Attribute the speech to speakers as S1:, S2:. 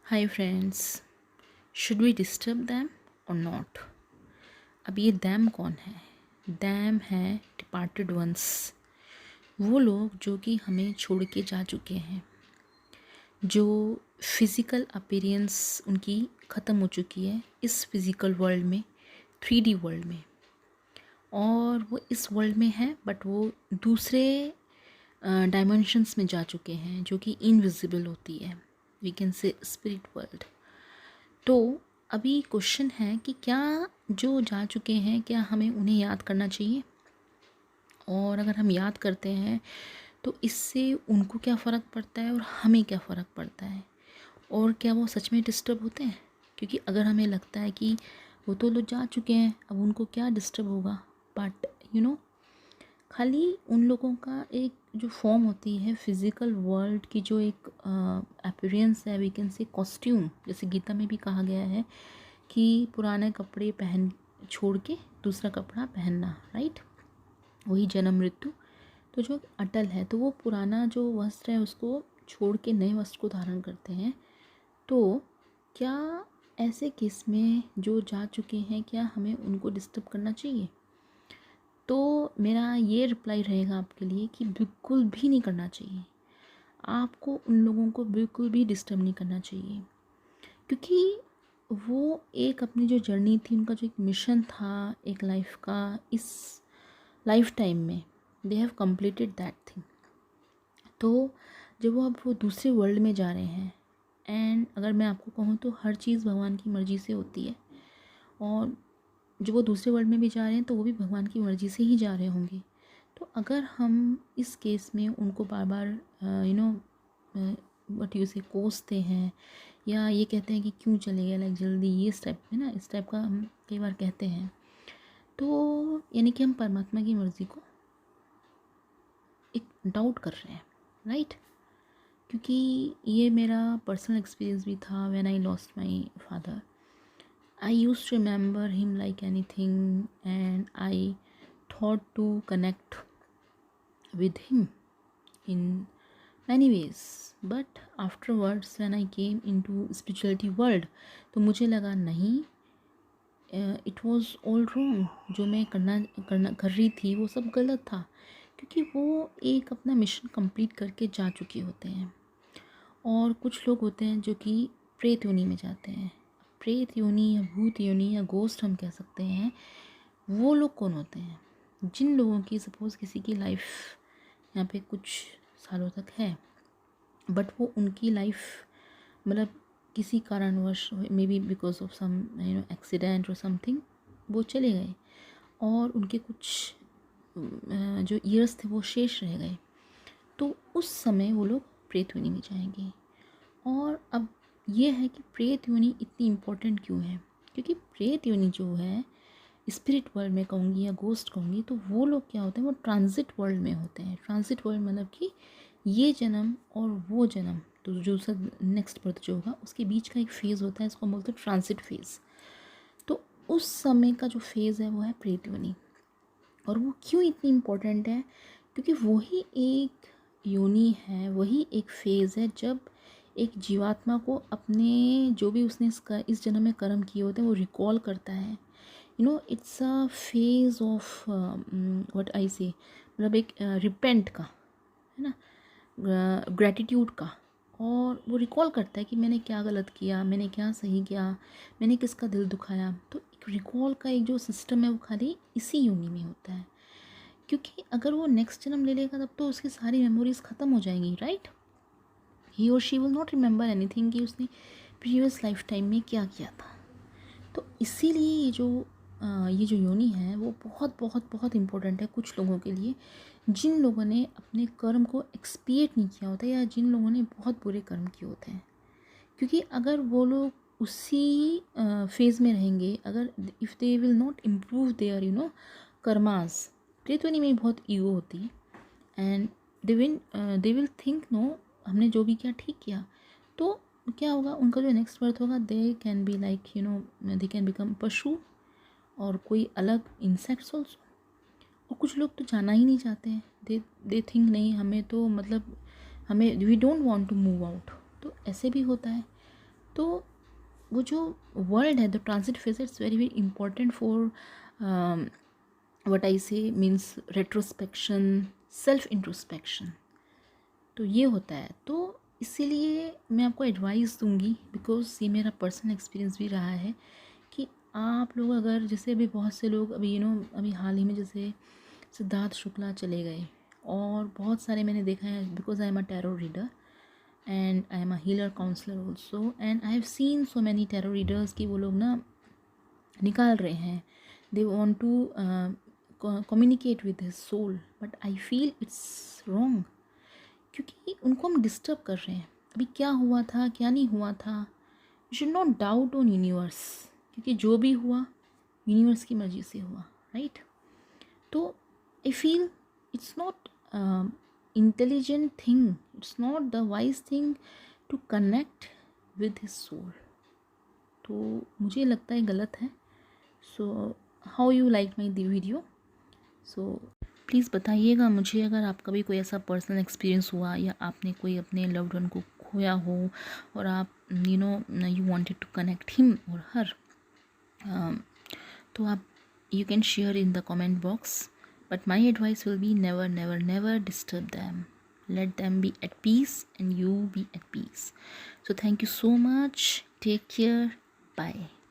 S1: Hi friends, should we disturb them और नॉट। अब ये दैम कौन है? दैम है डिपार्टेड वंस, वो लोग जो कि हमें छोड़ के जा चुके हैं, जो फिज़िकल अपीयरेंस उनकी ख़त्म हो चुकी है इस फिज़िकल वर्ल्ड में, 3D वर्ल्ड में। और वो इस वर्ल्ड में है बट वो दूसरे डायमेंशंस में जा चुके हैं जो कि इनविजिबल होती है, we can say spirit world. तो अभी क्वेश्चन है कि क्या जो जा चुके हैं, क्या हमें उन्हें याद करना चाहिए? और अगर हम याद करते हैं तो इससे उनको क्या फ़र्क पड़ता है और हमें क्या फ़र्क पड़ता है? और क्या वो सच में डिस्टर्ब होते हैं? क्योंकि अगर हमें लगता है कि वो तो लोग जा चुके हैं, अब उनको क्या डिस्टर्ब होगा, बट खाली उन लोगों का एक जो फॉर्म होती है फिज़िकल वर्ल्ड की, जो एक अपीयरेंस है, वी कैन से कॉस्ट्यूम, जैसे गीता में भी कहा गया है कि पुराने कपड़े पहन छोड़ के दूसरा कपड़ा पहनना, राइट? वही जन्म मृत्यु तो जो अटल है, तो वो पुराना जो वस्त्र है उसको छोड़ के नए वस्त्र को धारण करते हैं। तो क्या ऐसे केस में जो जा चुके हैं, क्या हमें उनको डिस्टर्ब करना चाहिए? तो मेरा ये रिप्लाई रहेगा आपके लिए कि बिल्कुल भी नहीं करना चाहिए। आपको उन लोगों को बिल्कुल भी डिस्टर्ब नहीं करना चाहिए, क्योंकि वो एक अपनी जो जर्नी थी, उनका जो एक मिशन था एक लाइफ का, इस लाइफ टाइम में they have completed that thing. तो जब वो अब वो दूसरे वर्ल्ड में जा रहे हैं, एंड अगर मैं आपको कहूँ तो हर चीज़ भगवान की मर्ज़ी से होती है, और जो वो दूसरे वर्ल्ड में भी जा रहे हैं तो वो भी भगवान की मर्ज़ी से ही जा रहे होंगे। तो अगर हम इस केस में उनको बार बार वट यू से कोसते हैं, या ये कहते हैं कि क्यों चले गए, लाइक जल्दी, ये इस टाइप में ना, इस टाइप का हम कई बार कहते हैं, तो यानी कि हम परमात्मा की मर्ज़ी को एक डाउट कर रहे हैं, राइट? क्योंकि ये मेरा पर्सनल एक्सपीरियंस भी था when I lost my father. I used to remember him like anything, and I thought to connect with him in many ways, but afterwards when I came into spirituality world, तो मुझे लगा नहीं, it was all wrong, जो मैं कर रही थी वो सब गलत था, क्योंकि वो एक अपना मिशन कंप्लीट करके जा चुके होते हैं। और कुछ लोग होते हैं जो कि प्रेत योनि में जाते हैं। प्रेत योनि या भूत योनि या गोस्ट हम कह सकते हैं। वो लोग कौन होते हैं? जिन लोगों की सपोज़ किसी की लाइफ यहाँ पे कुछ सालों तक है, बट वो उनकी लाइफ मतलब किसी कारणवश, maybe because of some accident और समथिंग, वो चले गए और उनके कुछ जो ईयर्स थे वो शेष रह गए। तो उस समय वो लोग प्रेत योनि में जाएंगे। और अब ये है कि प्रेत योनि इतनी इम्पोर्टेंट क्यों है? क्योंकि प्रेत योनि जो है, स्पिरिट वर्ल्ड में कहूँगी या गोस्ट कहूँगी, तो वो लोग क्या होते हैं, वो ट्रांजिट वर्ल्ड में होते हैं। ट्रांजिट वर्ल्ड मतलब कि ये जन्म और वो जन्म, तो जो सब नेक्स्ट बर्थ जो होगा उसके बीच का एक फ़ेज़ होता है, इसको बोलते हैं ट्रांजिट फेज़। तो उस समय का जो फेज़ है वो है प्रेत योनि। और वो क्यों इतनी इम्पोर्टेंट है? क्योंकि वही एक योनि है, वही एक फ़ेज़ है जब एक जीवात्मा को अपने जो भी उसने इस जन्म में कर्म किए होते हैं वो रिकॉल करता है। It's a phase of what I से, मतलब एक रिपेंट का, है ना, ग्रैटिट्यूड का। और वो रिकॉल करता है कि मैंने क्या गलत किया, मैंने क्या सही किया, मैंने किसका दिल दुखाया। तो एक रिकॉल का एक जो सिस्टम है वो खाली इसी योनि में होता है। क्योंकि अगर वो नेक्स्ट जन्म ले लेगा तब तो उसकी सारी मेमोरीज ख़त्म हो जाएंगी, राइट? ही और she will not remember anything कि उसने प्रीवियस लाइफ टाइम में क्या किया था। तो इसीलिए ये जो योनि है वो बहुत बहुत बहुत इम्पोर्टेंट है कुछ लोगों के लिए, जिन लोगों ने अपने कर्म को एक्सपिएट नहीं किया होता, या जिन लोगों ने बहुत बुरे कर्म किए होते हैं। क्योंकि अगर वो लोग उसी फेज़ में रहेंगे, अगर if they will not improve their karmas, प्रेतवनी में बहुत ईगो होती है, and they will think no, हमने जो भी किया ठीक किया। तो क्या होगा, उनका जो नेक्स्ट बर्थ होगा, they can be like they can become पशु और कोई अलग इंसेक्ट्स ऑल्सो। और कुछ लोग तो जाना ही नहीं चाहते हैं, दे थिंक नहीं, हमें तो मतलब हमें we don't want to move out. तो ऐसे भी होता है। तो वो जो वर्ल्ड है, the transit phase, it's very very important for what I से मीन्स रेट्रोस्पेक्शन, सेल्फ इंट्रोस्पेक्शन। तो ये होता है। तो इसीलिए मैं आपको एडवाइस दूंगी, बिकॉज ये मेरा पर्सनल एक्सपीरियंस भी रहा है, कि आप लोग अगर, जैसे अभी बहुत से लोग अभी अभी हाल ही में जैसे सिद्धार्थ शुक्ला चले गए, और बहुत सारे मैंने देखा है, because I am a tarot reader and I am a healer counsellor also, and I have seen so many tarot readers कि वो लोग ना निकाल रहे हैं, they want to communicate with his soul, but I feel it's wrong, क्योंकि उनको हम डिस्टर्ब कर रहे हैं। अभी क्या हुआ था, क्या नहीं हुआ था, you should not doubt on universe, क्योंकि जो भी हुआ यूनिवर्स की मर्ज़ी से हुआ, राइट। तो I feel it's not intelligent thing, it's not the wise thing to connect with his soul. तो मुझे लगता है गलत है। So how you like my the video? So please बताइएगा मुझे, अगर आपका भी कोई ऐसा पर्सनल एक्सपीरियंस हुआ, या आपने कोई अपने लव्ड वन को खोया हो, और आप you wanted to connect him और हर, तो आप you can share in the comment box, but my advice will be never never never disturb them, let them be at peace and you be at peace. So thank you so much, take care, bye.